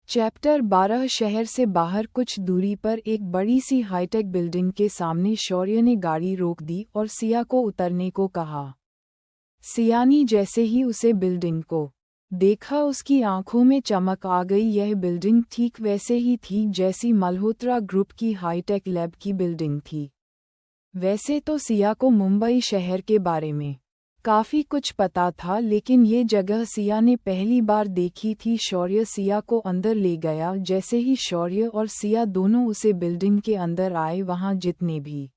Chapter 12 शहर से बाहर कुछ दूरी पर एक बड़ी सी हाईटेक बिल्डिंग के सामने शौर्य ने गाड़ी रोक दी और सिया को उतरने को कहा। सिया ने जैसे ही उसे बिल्डिंग को देखा उसकी आंखों में चमक आ गई। यह बिल्डिंग ठीक वैसे ही थी जैसी मल्होत्रा ग्रुप की हाईटेक लैब की बिल्डिंग थी। वैसे तो सिया को मुंबई शहर के बारे में काफी कुछ पता था, लेकिन ये जगह सिया ने पहली बार देखी थी। शौर्य सिया को अंदर ले गया। जैसे ही शौर्य और सिया दोनों उसे बिल्डिंग के अंदर आए, वहां जितने भी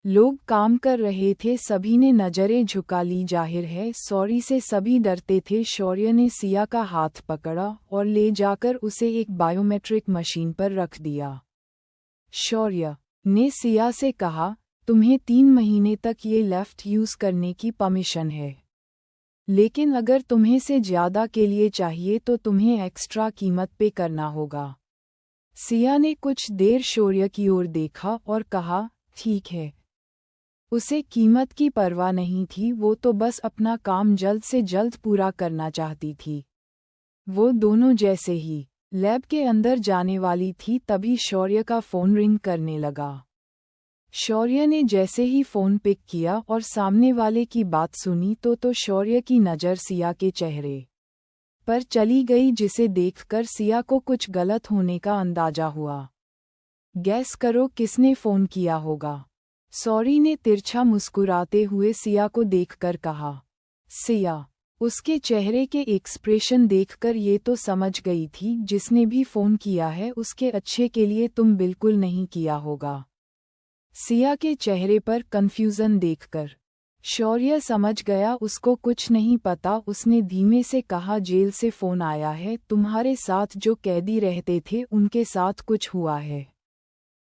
लोग काम कर रहे थे सभी ने नजरें झुका ली। जाहिर है सॉरी से सभी डरते थे। शौर्य ने सिया का हाथ पकड़ा और ले जाकर उसे एक बायोमेट्रिक मशीन पर रख दिया। शौर्य ने सिया से कहा, तुम्हें 3 महीने तक ये लेफ्ट यूज करने की परमिशन है, लेकिन अगर तुम्हें से ज्यादा के लिए चाहिए तो तुम्हें एक्स्ट्रा कीमत पे करना होगा। सिया ने कुछ देर शौर्य की ओर देखा और कहा, ठीक है। उसे कीमत की परवाह नहीं थी, वो तो बस अपना काम जल्द से जल्द पूरा करना चाहती थी। वो दोनों जैसे ही लैब के अंदर जाने वाली थी तभी शौर्य का फोन रिंग करने लगा। शौर्य ने जैसे ही फोन पिक किया और सामने वाले की बात सुनी तो शौर्य की नज़र सिया के चेहरे पर चली गई, जिसे देखकर सिया को कुछ गलत होने का अंदाजा हुआ। गैस करो किसने फोन किया होगा? शौर्य ने तिरछा मुस्कुराते हुए सिया को देखकर कहा। सिया उसके चेहरे के एक्सप्रेशन देखकर ये तो समझ गई थी जिसने भी फोन किया है उसके अच्छे के लिए तुम बिल्कुल नहीं किया होगा। सिया के चेहरे पर कंफ्यूजन देखकर शौर्य समझ गया उसको कुछ नहीं पता। उसने धीमे से कहा, जेल से फोन आया है, तुम्हारे साथ जो कैदी रहते थे उनके साथ कुछ हुआ है।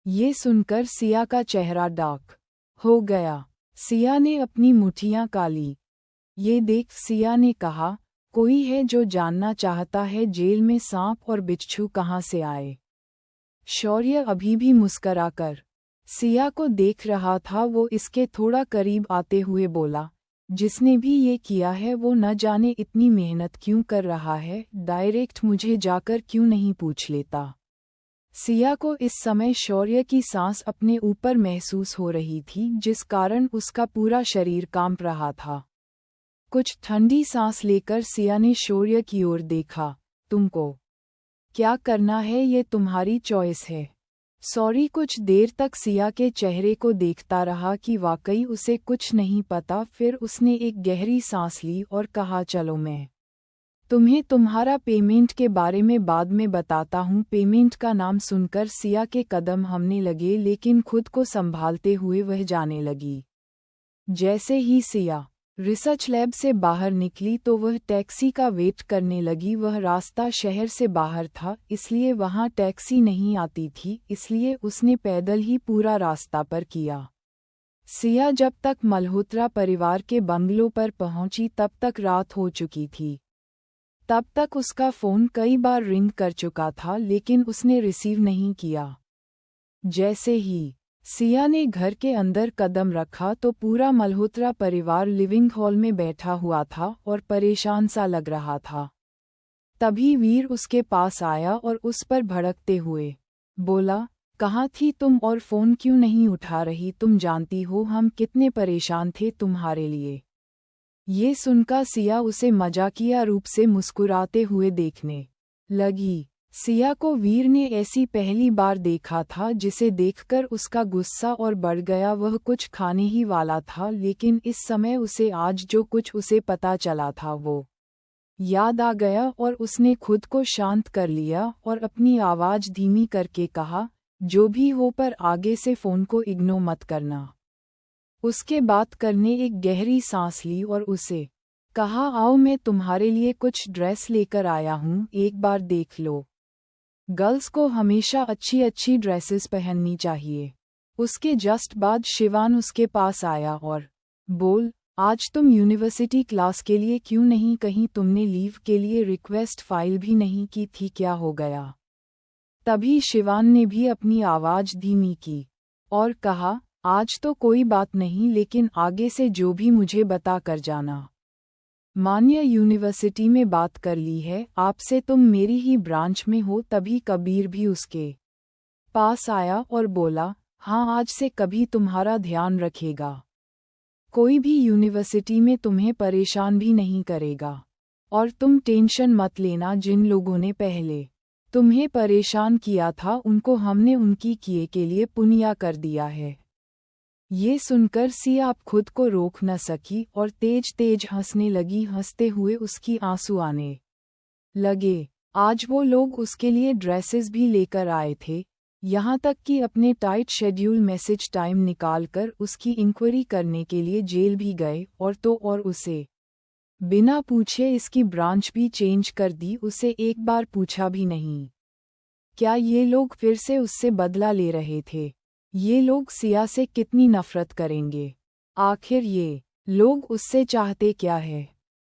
ये सुनकर सिया का चेहरा डार्क हो गया। सिया ने अपनी मुट्ठियां काली। ये देख सिया ने कहा, कोई है जो जानना चाहता है जेल में सांप और बिच्छू कहाँ से आए? शौर्य अभी भी मुस्कराकर सिया को देख रहा था। वो इसके थोड़ा करीब आते हुए बोला, जिसने भी ये किया है वो न जाने इतनी मेहनत क्यों कर रहा है, डायरेक्ट मुझे जाकर क्यों नहीं पूछ लेता। सिया को इस समय शौर्य की सांस अपने ऊपर महसूस हो रही थी, जिस कारण उसका पूरा शरीर कांप रहा था। कुछ ठंडी सांस लेकर सिया ने शौर्य की ओर देखा, तुमको क्या करना है ये तुम्हारी चॉइस है। सॉरी कुछ देर तक सिया के चेहरे को देखता रहा कि वाकई उसे कुछ नहीं पता। फिर उसने एक गहरी सांस ली और कहा, चलो मैं तुम्हें तुम्हारा पेमेंट के बारे में बाद में बताता हूँ। पेमेंट का नाम सुनकर सिया के कदम हमने लगे, लेकिन खुद को संभालते हुए वह जाने लगी। जैसे ही सिया रिसर्च लैब से बाहर निकली तो वह टैक्सी का वेट करने लगी। वह रास्ता शहर से बाहर था, इसलिए वहां टैक्सी नहीं आती थी, इसलिए उसने पैदल ही पूरा रास्ता पर किया। सिया जब तक मल्होत्रा परिवार के बंगलों पर पहुंची तब तक रात हो चुकी थी। तब तक उसका फ़ोन कई बार रिंग कर चुका था, लेकिन उसने रिसीव नहीं किया। जैसे ही सिया ने घर के अंदर कदम रखा तो पूरा मल्होत्रा परिवार लिविंग हॉल में बैठा हुआ था और परेशान सा लग रहा था। तभी वीर उसके पास आया और उस पर भड़कते हुए बोला, कहाँ थी तुम और फ़ोन क्यों नहीं उठा रही? तुम जानती हो हम कितने परेशान थे तुम्हारे लिए। ये सुनकर सिया उसे मजाकिया रूप से मुस्कुराते हुए देखने लगी। सिया को वीर ने ऐसी पहली बार देखा था, जिसे देखकर उसका गुस्सा और बढ़ गया। वह कुछ खाने ही वाला था, लेकिन इस समय उसे आज जो कुछ उसे पता चला था वो याद आ गया और उसने खुद को शांत कर लिया और अपनी आवाज़ धीमी करके कहा, जो भी हो पर आगे से फ़ोन को इग्नोर मत करना। उसके बात करने एक गहरी सांस ली और उसे कहा, आओ मैं तुम्हारे लिए कुछ ड्रेस लेकर आया हूँ, एक बार देख लो। गर्ल्स को हमेशा अच्छी अच्छी ड्रेसेस पहननी चाहिए। उसके जस्ट बाद शिवान उसके पास आया और बोल, आज तुम यूनिवर्सिटी क्लास के लिए क्यों नहीं? कहीं तुमने लीव के लिए रिक्वेस्ट फाइल भी नहीं की थी? क्या हो गया? तभी शिवान ने भी अपनी आवाज़ धीमी की और कहा, आज तो कोई बात नहीं, लेकिन आगे से जो भी मुझे बता कर जाना। मान्य यूनिवर्सिटी में बात कर ली है आपसे, तुम मेरी ही ब्रांच में हो। तभी कबीर भी उसके पास आया और बोला, हाँ आज से कभी तुम्हारा ध्यान रखेगा, कोई भी यूनिवर्सिटी में तुम्हें परेशान भी नहीं करेगा। और तुम टेंशन मत लेना, जिन लोगों ने पहले तुम्हें परेशान किया था उनको हमने उनकी किए के लिए पुनिया कर दिया है। ये सुनकर सिया अब खुद को रोक न सकी और तेज तेज हंसने लगी। हंसते हुए उसकी आंसू आने लगे। आज वो लोग उसके लिए ड्रेसेस भी लेकर आए थे, यहाँ तक कि अपने टाइट शेड्यूल मैसेज टाइम निकालकर उसकी इंक्वायरी करने के लिए जेल भी गए। और उसे बिना पूछे इसकी ब्रांच भी चेंज कर दी, उसे एक बार पूछा भी नहीं। क्या ये लोग फिर से उससे बदला ले रहे थे? ये लोग सिया से कितनी नफरत करेंगे? आखिर ये लोग उससे चाहते क्या है?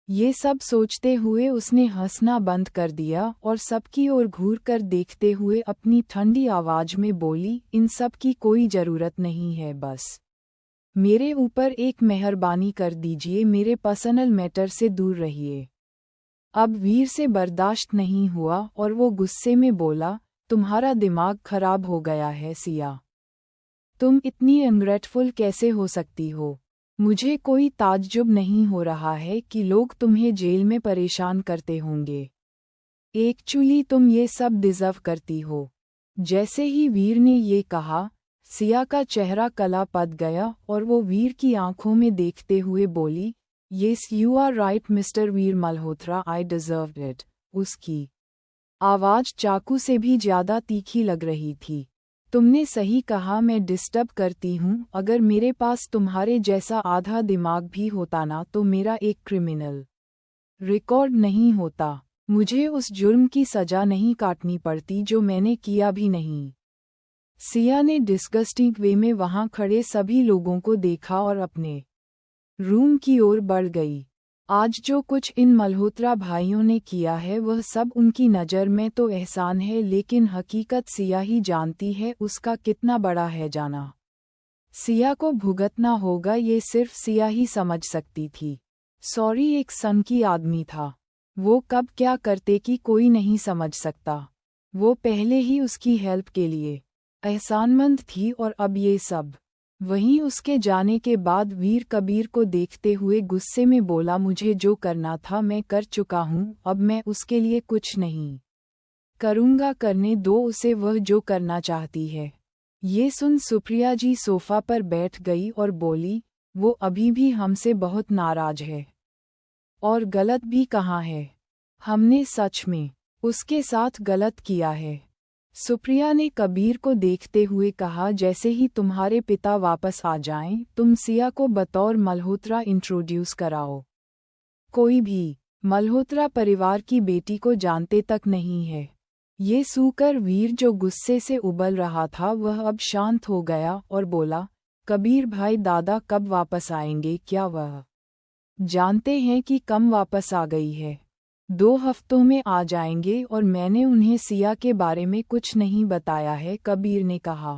ये सब सोचते हुए उसने हंसना बंद कर दिया और सबकी ओर घूर कर देखते हुए अपनी ठंडी आवाज में बोली, इन सब की कोई जरूरत नहीं है, बस मेरे ऊपर एक मेहरबानी कर दीजिए, मेरे पर्सनल मैटर से दूर रहिए। अब वीर से बर्दाश्त नहीं हुआ और वो गुस्से में बोला, तुम्हारा दिमाग खराब हो गया है सिया, तुम इतनी अनग्रेटफुल कैसे हो सकती हो? मुझे कोई ताज्जुब नहीं हो रहा है कि लोग तुम्हें जेल में परेशान करते होंगे। एक्चुअली तुम ये सब डिजर्व करती हो। जैसे ही वीर ने ये कहा, सिया का चेहरा कला पड़ गया और वो वीर की आंखों में देखते हुए बोली, yes you are right mister Veer Malhotra, I deserved it. उसकी आवाज चाकू से भी ज्यादा तीखी लग रही थी। तुमने सही कहा, मैं डिस्टर्ब करती हूँ। अगर मेरे पास तुम्हारे जैसा आधा दिमाग भी होता ना तो मेरा एक क्रिमिनल रिकॉर्ड नहीं होता, मुझे उस जुर्म की सजा नहीं काटनी पड़ती जो मैंने किया भी नहीं। सिया ने डिस्गस्टिंग वे में वहां खड़े सभी लोगों को देखा और अपने रूम की ओर बढ़ गई। आज जो कुछ इन मल्होत्रा भाइयों ने किया है वह सब उनकी नज़र में तो एहसान है, लेकिन हकीकत सिया ही जानती है उसका कितना बड़ा है जाना। सिया को भुगतना होगा, ये सिर्फ सिया ही समझ सकती थी। सॉरी, एक सनकी आदमी था, वो कब क्या करते कि कोई नहीं समझ सकता। वो पहले ही उसकी हेल्प के लिए एहसानमंद थी और अब ये सब। वहीं उसके जाने के बाद वीर कबीर को देखते हुए गुस्से में बोला, मुझे जो करना था मैं कर चुका हूँ, अब मैं उसके लिए कुछ नहीं करूँगा, करने दो उसे वह जो करना चाहती है। ये सुन सुप्रिया जी सोफा पर बैठ गई और बोली, वो अभी भी हमसे बहुत नाराज है। और गलत भी कहाँ है? हमने सच में उसके साथ गलत किया है। सुप्रिया ने कबीर को देखते हुए कहा, जैसे ही तुम्हारे पिता वापस आ जाएं, तुम सिया को बतौर मल्होत्रा इंट्रोड्यूस कराओ। कोई भी मल्होत्रा परिवार की बेटी को जानते तक नहीं है। ये सुनकर वीर, जो गुस्से से उबल रहा था, वह अब शांत हो गया और बोला, कबीर भाई, दादा कब वापस आएंगे? क्या वह जानते हैं कि कम वापस आ गई है? 2 हफ्तों में आ जाएंगे और मैंने उन्हें सिया के बारे में कुछ नहीं बताया है, कबीर ने कहा।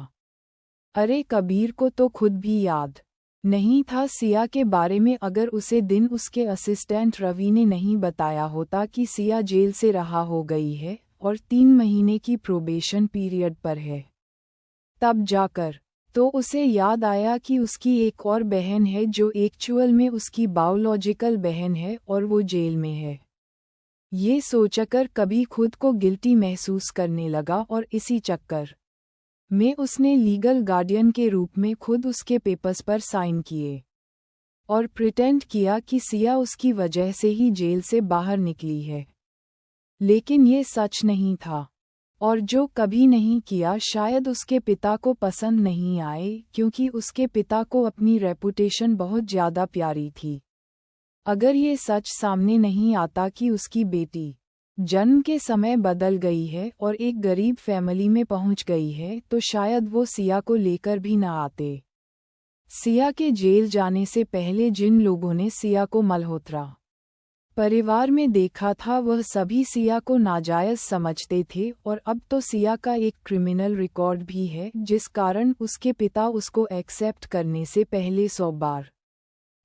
अरे कबीर को तो खुद भी याद नहीं था सिया के बारे में। अगर उसे दिन उसके असिस्टेंट रवि ने नहीं बताया होता कि सिया जेल से रहा हो गई है और 3 महीने की प्रोबेशन पीरियड पर है, तब जाकर तो उसे याद आया कि उसकी एक और बहन है जो एक्चुअल में उसकी बायोलॉजिकल बहन है और वो जेल में है। ये सोचकर कभी खुद को गिल्टी महसूस करने लगा और इसी चक्कर में उसने लीगल गार्डियन के रूप में खुद उसके पेपर्स पर साइन किए और प्रिटेंड किया कि सिया उसकी वजह से ही जेल से बाहर निकली है। लेकिन ये सच नहीं था, और जो कभी नहीं किया शायद उसके पिता को पसंद नहीं आए, क्योंकि उसके पिता को अपनी रेपुटेशन बहुत ज़्यादा प्यारी थी। अगर ये सच सामने नहीं आता कि उसकी बेटी जन्म के समय बदल गई है और एक गरीब फैमिली में पहुंच गई है, तो शायद वो सिया को लेकर भी न आते। सिया के जेल जाने से पहले जिन लोगों ने सिया को मल्होत्रा परिवार में देखा था वह सभी सिया को नाजायज समझते थे, और अब तो सिया का एक क्रिमिनल रिकॉर्ड भी है, जिस कारण उसके पिता उसको एक्सेप्ट करने से पहले 100 बार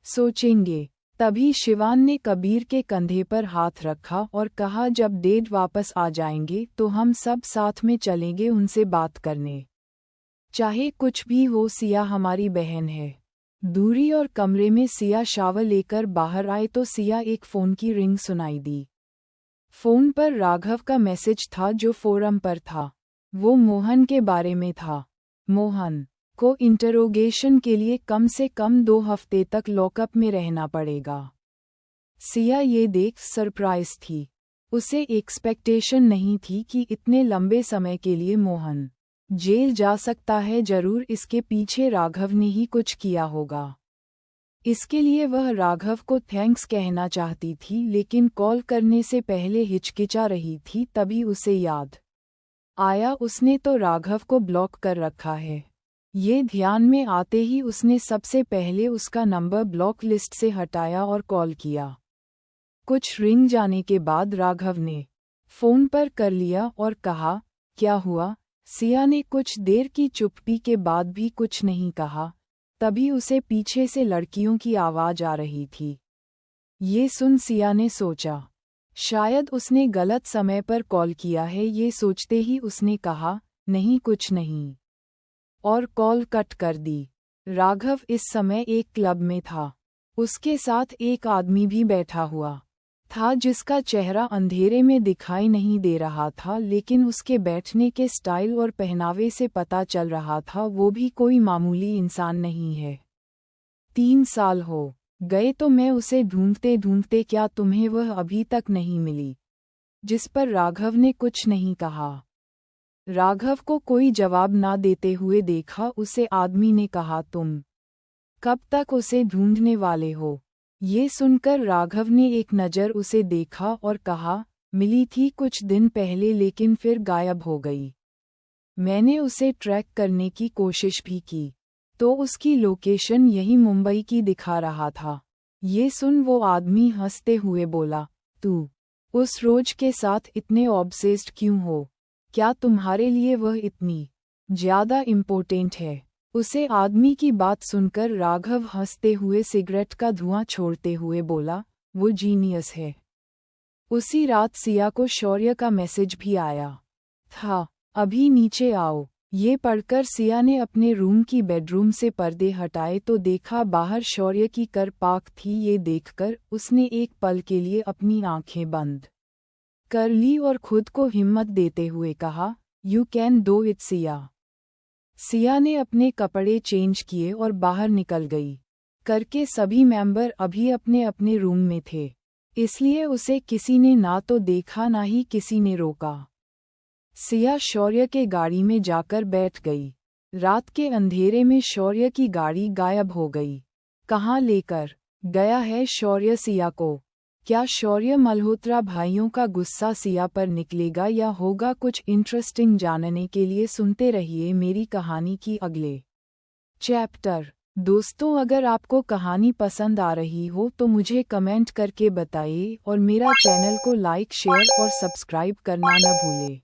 सोचेंगे। तभी शिवान ने कबीर के कंधे पर हाथ रखा और कहा, जब डैड वापस आ जाएंगे तो हम सब साथ में चलेंगे उनसे बात करने। चाहे कुछ भी हो, सिया हमारी बहन है। दूरी और कमरे में सिया शावर लेकर बाहर आए तो सिया एक फ़ोन की रिंग सुनाई दी। फ़ोन पर राघव का मैसेज था जो फोरम पर था। वो मोहन के बारे में था। मोहन को इंटरोगेशन के लिए कम से कम 2 हफ्ते तक लॉकअप में रहना पड़ेगा। सिया ये देख सरप्राइज थी। उसे एक्सपेक्टेशन नहीं थी कि इतने लंबे समय के लिए मोहन जेल जा सकता है। जरूर इसके पीछे राघव ने ही कुछ किया होगा। इसके लिए वह राघव को थैंक्स कहना चाहती थी, लेकिन कॉल करने से पहले हिचकिचा रही थी। तभी उसे याद आया उसने तो राघव को ब्लॉक कर रखा है। ये ध्यान में आते ही उसने सबसे पहले उसका नंबर ब्लॉक लिस्ट से हटाया और कॉल किया। कुछ रिंग जाने के बाद राघव ने फ़ोन पर कर लिया और कहा, क्या हुआ? सिया ने कुछ देर की चुप्पी के बाद भी कुछ नहीं कहा। तभी उसे पीछे से लड़कियों की आवाज़ आ रही थी। ये सुन सिया ने सोचा, शायद उसने गलत समय पर कॉल किया है। ये सोचते ही उसने कहा, नहीं कुछ नहीं, और कॉल कट कर दी। राघव इस समय एक क्लब में था। उसके साथ एक आदमी भी बैठा हुआ था जिसका चेहरा अंधेरे में दिखाई नहीं दे रहा था, लेकिन उसके बैठने के स्टाइल और पहनावे से पता चल रहा था वो भी कोई मामूली इंसान नहीं है। 3 साल हो गए तो मैं उसे ढूंढते ढूंढते, क्या तुम्हें वह अभी तक नहीं मिली? जिस पर राघव ने कुछ नहीं कहा। राघव को कोई जवाब ना देते हुए देखा उसे आदमी ने कहा, तुम कब तक उसे ढूंढने वाले हो? ये सुनकर राघव ने एक नज़र उसे देखा और कहा, मिली थी कुछ दिन पहले लेकिन फिर गायब हो गई। मैंने उसे ट्रैक करने की कोशिश भी की तो उसकी लोकेशन यही मुंबई की दिखा रहा था। ये सुन वो आदमी हंसते हुए बोला, तू उस रोज के साथ इतने ऑब्सेस्ड क्यों हो? क्या तुम्हारे लिए वह इतनी ज़्यादा इम्पोर्टेंट है? उसे आदमी की बात सुनकर राघव हंसते हुए सिगरेट का धुआं छोड़ते हुए बोला, वो जीनियस है। उसी रात सिया को शौर्य का मैसेज भी आया था, अभी नीचे आओ। ये पढ़कर सिया ने अपने रूम की बेडरूम से पर्दे हटाए तो देखा बाहर शौर्य की कार पार्क थी। ये देखकर उसने एक पल के लिए अपनी आंखें बंद कर ली और खुद को हिम्मत देते हुए कहा, you can do it Siya. Siya ने अपने कपड़े चेंज किए और बाहर निकल गई। करके सभी मेंबर अभी अपने अपने रूम में थे, इसलिए उसे किसी ने ना तो देखा ना ही किसी ने रोका। सिया शौर्य के गाड़ी में जाकर बैठ गई। रात के अंधेरे में शौर्य की गाड़ी गायब हो गई। कहाँ लेकर गया है शौर्य सिया को? क्या शौर्य मल्होत्रा भाइयों का गुस्सा सिया पर निकलेगा या होगा कुछ इंटरेस्टिंग? जानने के लिए सुनते रहिए मेरी कहानी की अगले चैप्टर। दोस्तों, अगर आपको कहानी पसंद आ रही हो तो मुझे कमेंट करके बताइए और मेरा चैनल को लाइक, शेयर और सब्सक्राइब करना न भूलें।